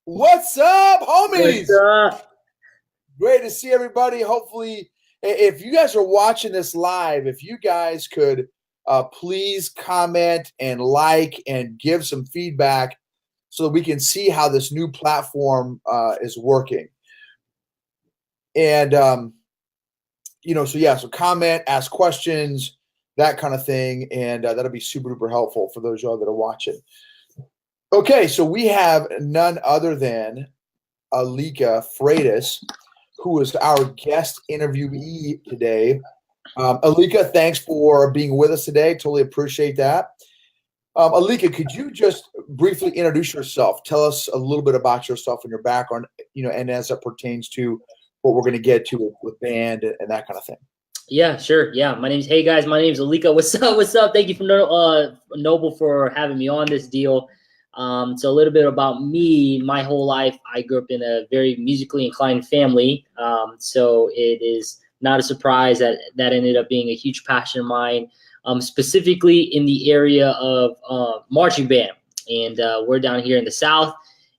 What's up, What's homies? up? Great to see everybody. Hopefully, if you guys are watching this live, if you guys could please comment and like and give some feedback so that we can see how this new platform is working. And, so comment, ask questions, that kind of thing. And that'll be super duper helpful for those of y'all that are watching. Okay, so we have none other than Alika who is our guest interviewee today. Alika, thanks for being with us today. Totally appreciate that. Alika, could you just briefly introduce yourself? Tell us a little bit about yourself and your background, and as it pertains to what we're going to get to with band and that kind of thing. Yeah, sure. Yeah, hey guys, my name's Alika. What's up? What's up? Thank you for Noble for having me on this deal. So a little bit about me. My whole life, I grew up in a very musically inclined family. So it is not a surprise that ended up being a huge passion of mine, specifically in the area of marching band. And we're down here in the South,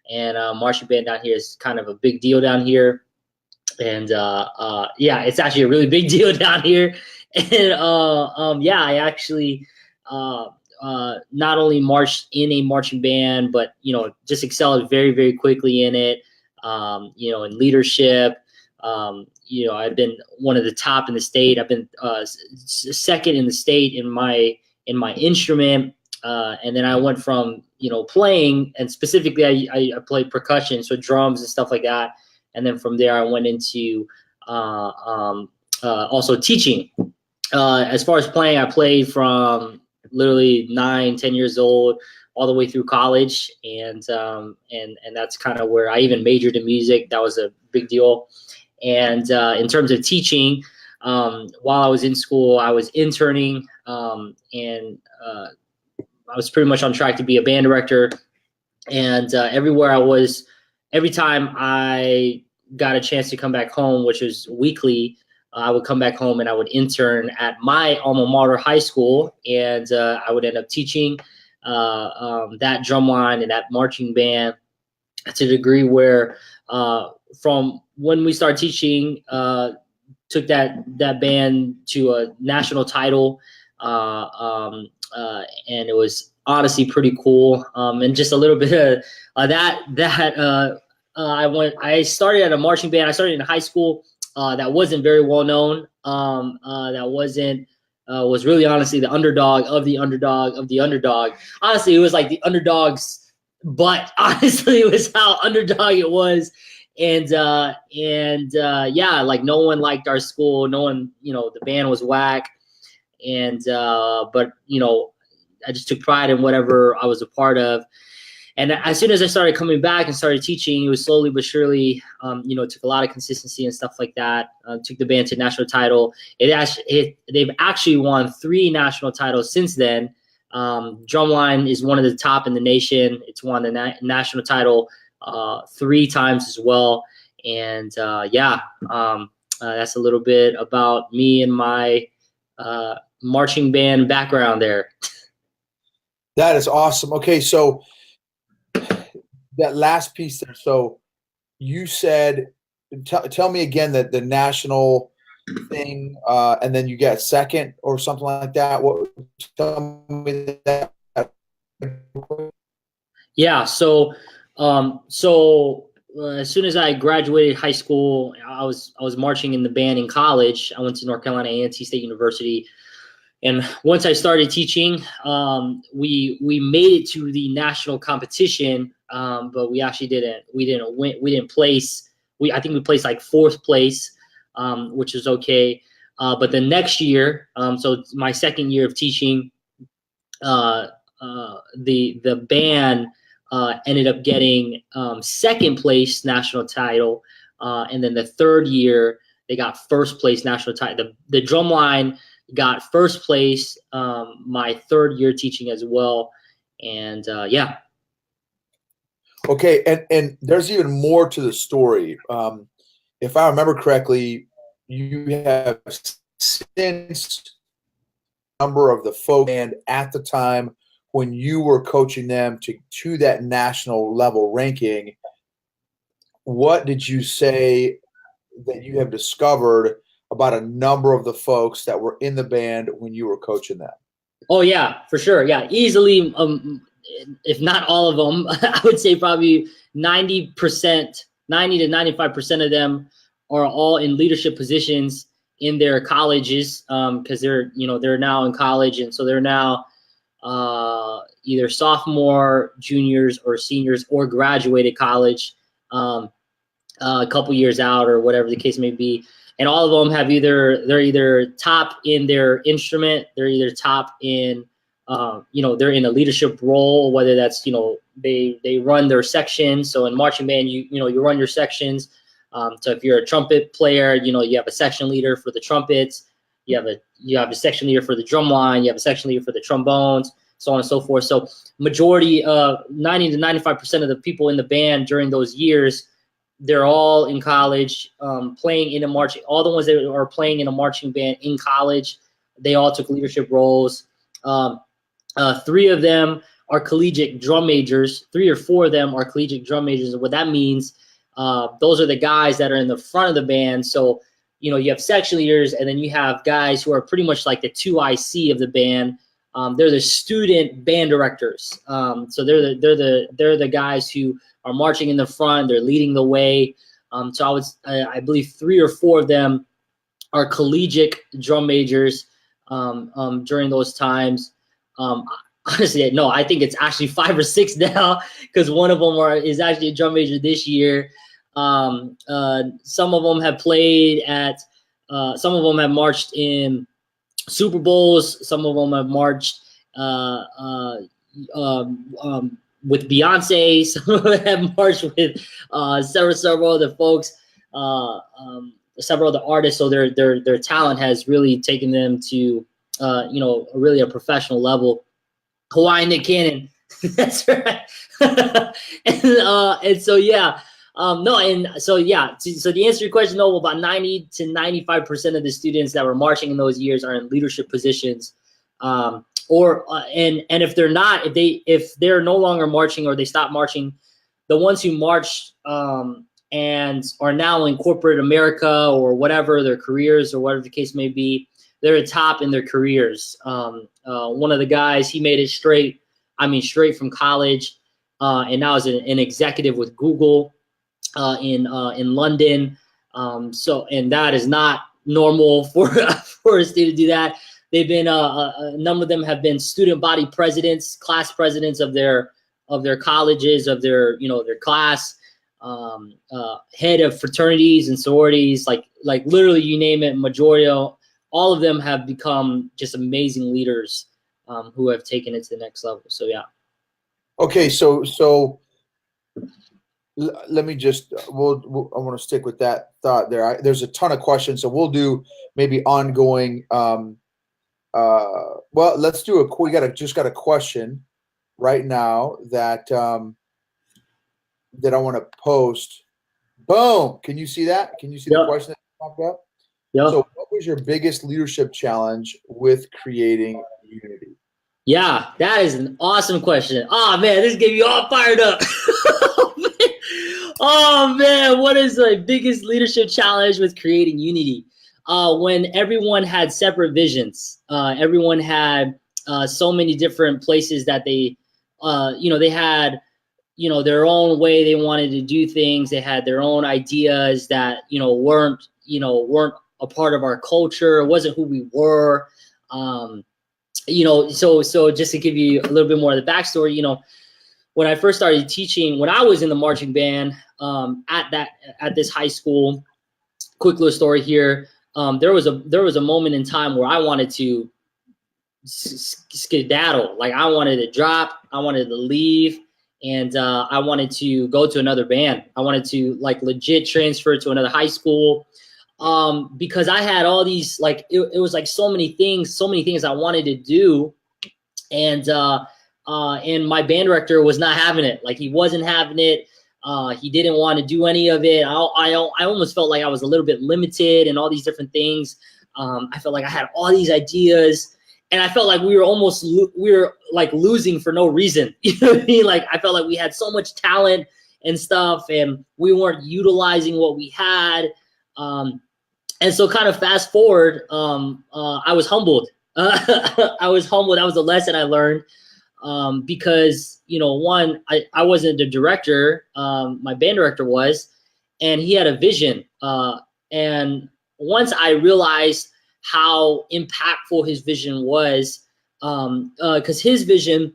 and marching band down here is kind of a big deal down here. And yeah, it's actually a really big deal down here. And yeah, I actually not only marched in a marching band, but just excelled very, very quickly in it. In leadership. I've been one of the top in the state. I've been second in the state in my instrument. And then I went from playing, and specifically I played percussion, so drums and stuff like that. And then from there, I went into also teaching. As far as playing, I played from literally 9-10 years old all the way through college, and that's kind of where I even majored in music. That was a big deal. And in terms of teaching, while I was in school, I was interning, and I was pretty much on track to be a band director. And every time I got a chance to come back home, which was weekly, I would come back home and I would intern at my alma mater high school, and I would end up teaching that drumline and that marching band to the degree where from when we started teaching, took that band to a national title, and it was honestly pretty cool. And just a little bit of that. I started at a marching band. I started in high school that wasn't very well known. That was really honestly the underdog of the underdog of the underdog. Honestly, it was like the underdogs, but honestly, it was how underdog it was. And yeah, like no one liked our school. No one, the band was whack. And but I just took pride in whatever I was a part of. And as soon as I started coming back and started teaching, it was slowly but surely, it took a lot of consistency and stuff like that. Took the band to national title. They've actually won 3 national titles since then. Drumline is one of the top in the nation. It's won the national title 3 times as well. And yeah, that's a little bit about me and my marching band background there. That is awesome. Okay, so that last piece there. So you said, tell me again that the national thing, and then you get second or something like that. What? Tell me that. Yeah. So as soon as I graduated high school, I was marching in the band in college. I went to North Carolina A&T State University. And once I started teaching, we made it to the national competition, but we actually didn't win. We didn't place. I think we placed like 4th place, which was okay. But the next year, so my second year of teaching, the band ended up getting 2nd place national title, and then the 3rd year they got 1st place national title. The drumline got 1st place my 3rd year teaching as well. And yeah. Okay, and there's even more to the story. If I remember correctly, you have since number of the folk band at the time when you were coaching them to that national level ranking. what did you say that you have discovered about a number of the folks that were in the band when you were coaching them? Oh yeah, for sure. Yeah, easily. If not all of them, I would say probably 90%, 90 to 95% of them are all in leadership positions in their colleges, because they're now in college, and so they're now either sophomore, juniors, or seniors, or graduated college. A couple years out or whatever the case may be. And all of them have they're either top in their instrument, they're either top in, they're in a leadership role, whether that's, they run their sections. So in marching band, you run your sections. So if you're a trumpet player, you have a section leader for the trumpets, you have a section leader for the drum line, you have a section leader for the trombones, so on and so forth. So majority of 90 to 95% of the people in the band during those years, they're all in college, playing in a marching. All the ones that are playing in a marching band in college, they all took leadership roles. 3 of them are collegiate drum majors. 3 or 4 of them are collegiate drum majors. And what that means, those are the guys that are in the front of the band. So, you have section leaders, and then you have guys who are pretty much like the 2IC of the band. They're the student band directors. So they're the guys who are marching in the front. They're leading the way. So I believe 3 or 4 of them are collegiate drum majors during those times. Honestly, no, I think it's actually 5 or 6 now, because one of them is actually a drum major this year. Some of them have played at. Some of them have marched in Super Bowls. Some of them have marched with Beyonce. Some of them have marched with several other folks, several other artists. So their talent has really taken them to really a professional level. Hawaiian Nick Cannon, that's right. And so yeah. No, and so yeah. So to answer your question, though, about 90 to 95% of the students that were marching in those years are in leadership positions, and if they're not, if they're no longer marching or they stop marching, the ones who marched and are now in corporate America or whatever their careers or whatever the case may be, they're at top in their careers. One of the guys, he made it straight from college, and now is an executive with Google. In London, and that is not normal for a student to do that. They've been a number of them have been student body presidents, class presidents of their colleges, of their class, head of fraternities and sororities, like literally you name it. Majority of all of them have become just amazing leaders who have taken it to the next level. So yeah. Okay, so let me just I want to stick with that thought there. There's a ton of questions, so we'll do maybe ongoing. Well, let's do we just got a question right now that that I want to post. Boom! Can you see that? Can you see the question that popped up? Yeah. So, what was your biggest leadership challenge with creating unity? Yeah, that is an awesome question. Oh man, this gave you all fired up. Oh man, what is the biggest leadership challenge with creating unity? When everyone had separate visions, everyone had so many different places that they had, their own way they wanted to do things. They had their own ideas that weren't a part of our culture. It wasn't who we were. So just to give you a little bit more of the backstory, when I first started teaching, when I was in the marching band at this high school, quick little story here. There was a moment in time where I wanted to skedaddle. Like I wanted to drop, I wanted to leave, and I wanted to go to another band. I wanted to legit transfer to another high school. Because I had all these, it was like so many things I wanted to do. And my band director was not having it. Like he wasn't having it. He didn't want to do any of it. I almost felt like I was a little bit limited and all these different things. I felt like I had all these ideas, and I felt like we were losing for no reason. You know what I mean? Like I felt like we had so much talent and stuff, and we weren't utilizing what we had. And so kind of fast forward, I was humbled. I was humbled. That was a lesson I learned, because, one, I wasn't the director. My band director was, and he had a vision. And once I realized how impactful his vision was, because his vision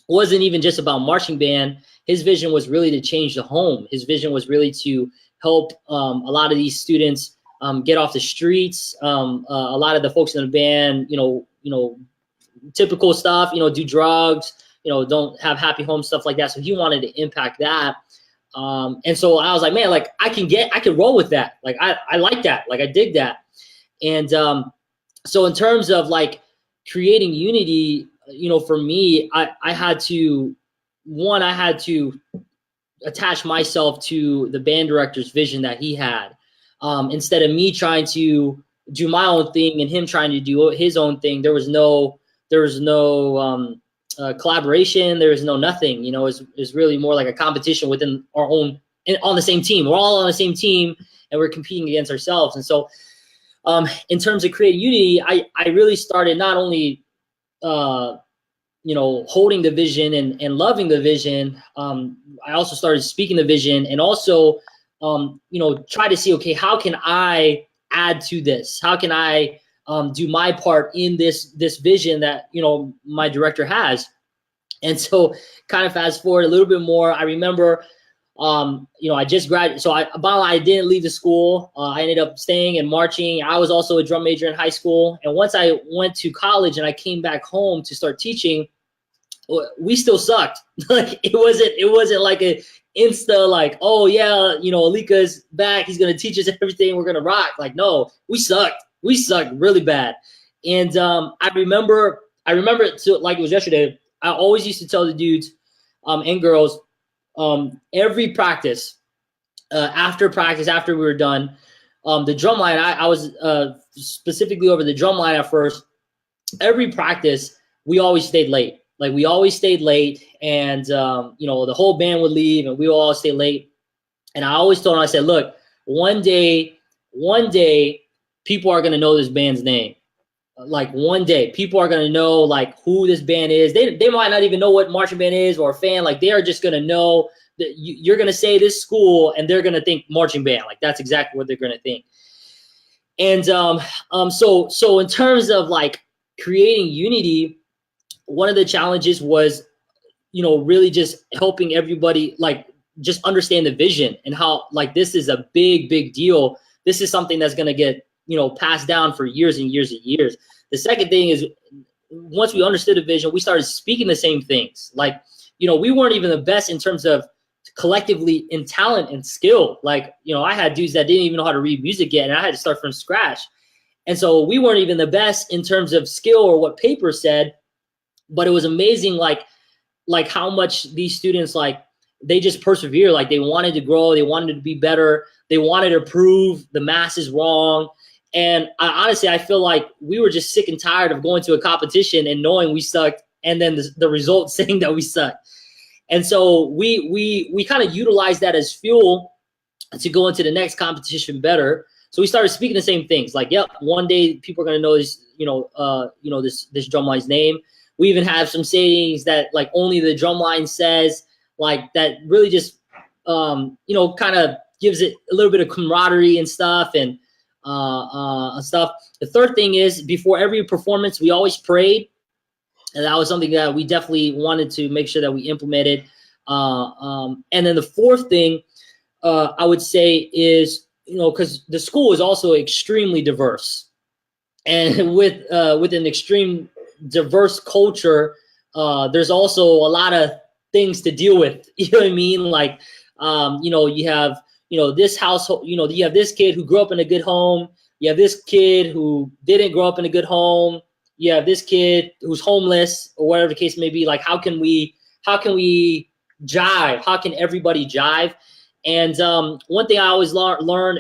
wasn't even just about marching band. His vision was really to change the home. His vision was really to help a lot of these students get off the streets. A lot of the folks in the band, typical stuff, do drugs, don't have happy homes, stuff like that. So he wanted to impact that. And so I was like, man, like I can roll with that. Like I like that. Like I dig that. And so in terms of like creating unity, for me, I had to attach myself to the band director's vision that he had, instead of me trying to do my own thing and him trying to do his own thing. There was no collaboration. There was no nothing. It's really more like a competition within our own, on the same team. We're all on the same team, and we're competing against ourselves. And so, in terms of creating unity, I really started not only holding the vision and loving the vision. I also started speaking the vision, and also, try to see, okay, how can I add to this? How can I do my part in this vision that, my director has? And so kind of fast forward a little bit more, I remember, I just graduated. So I didn't leave the school. I ended up staying and marching. I was also a drum major in high school. And once I went to college and I came back home to start teaching, we still sucked. Like it wasn't like a insta like, oh yeah, Alika's back. He's gonna teach us everything. We're gonna rock. Like no, we sucked. We sucked really bad. And I remember it like it was yesterday. I always used to tell the dudes and girls, every practice, after we were done, the drum line. I was specifically over the drum line at first. Every practice, we always stayed late. Like we always stayed late, and the whole band would leave, and we would all stay late. And I always told them, I said, look, one day, people are gonna know this band's name. Like one day, people are gonna know like who this band is. They might not even know what marching band is or a fan. Like they are just gonna know that you're gonna say this school, and they're gonna think marching band. Like that's exactly what they're gonna think. And so in terms of like creating unity, one of the challenges was, really just helping everybody like just understand the vision and how like this is a big deal. This is something that's going to get, passed down for years and years and years. The second thing is, once we understood the vision, we started speaking the same things. Like, we weren't even the best in terms of collectively in talent and skill. Like, I had dudes that didn't even know how to read music yet, and I had to start from scratch. And so we weren't even the best in terms of skill or what paper said, but it was amazing, like how much these students, like, they just persevere. Like they wanted to grow, they wanted to be better, they wanted to prove the masses wrong. And honestly, I feel like we were just sick and tired of going to a competition and knowing we sucked, and then the results saying that we sucked. And so we kind of utilized that as fuel to go into the next competition better. So we started speaking the same things. Like, yep, one day people are gonna know this, this drumline's name. We even have some sayings that like only the drumline says, like that really just kind of gives it a little bit of camaraderie and stuff and stuff. The third thing is, before every performance, we always prayed, and that was something that we definitely wanted to make sure that we implemented. And then the fourth thing I would say is, because the school is also extremely diverse, and with an extreme diverse culture, there's also a lot of things to deal with. You know what I mean? Like, you have, this household, you have this kid who grew up in a good home. You have this kid who didn't grow up in a good home. You have this kid who's homeless, or whatever the case may be. Like, how can we jive? How can everybody jive? And one thing I always learn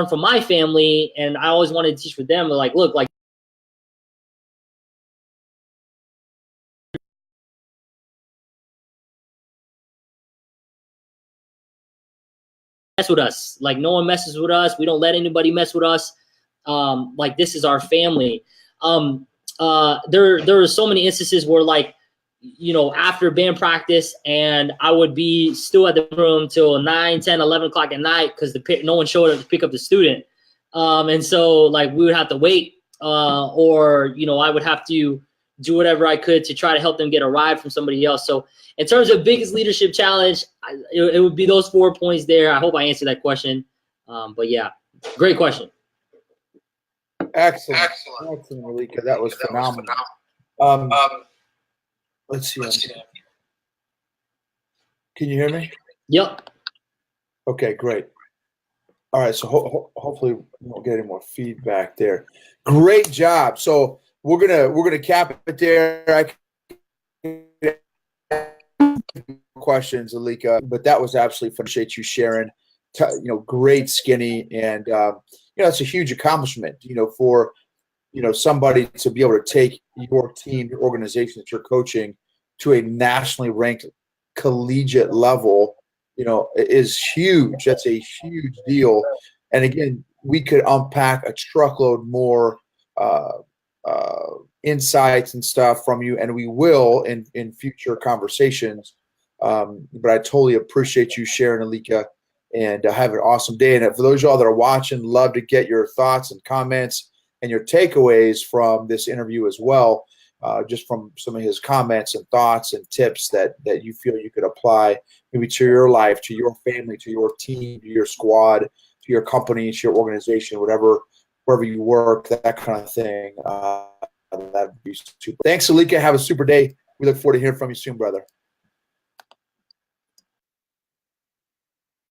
from my family, and I always wanted to teach with them, like, look, like, mess with us. Like no one messes with us. We don't let anybody mess with us. Like this is our family. There are so many instances where like, you know, after band practice and I would be still at the room till 9, 10, 11 o'clock at night because no one showed up to pick up the student. And so like we would have to wait or, you know, I would have to do whatever I could to try to help them get a ride from somebody else. So in terms of biggest leadership challenge, it would be those 4 points there. I hope I answered that question. But yeah, great question. Excellent, Alika. That was phenomenal. Let's see. Can you hear me? Yep. Okay, great. All right, so hopefully we won't get any more feedback there. Great job. So we're gonna cap it there. Questions, Alika, but that was absolutely fun. Appreciate you sharing. You know, great skinny, and you know, it's a huge accomplishment. You know, for somebody to be able to take your team, your organization that you're coaching to a nationally ranked collegiate level, you know, is huge. That's a huge deal. And again, we could unpack a truckload more insights and stuff from you, and we will in future conversations. But I totally appreciate you sharing, Alika, and have an awesome day. And for those of y'all that are watching, love to get your thoughts and comments and your takeaways from this interview as well, just from some of his comments and thoughts and tips that you feel you could apply maybe to your life, to your family, to your team, to your squad, to your company, to your organization, wherever you work, that kind of thing. That'd be super. Thanks, Alika. Have a super day. We look forward to hearing from you soon, brother.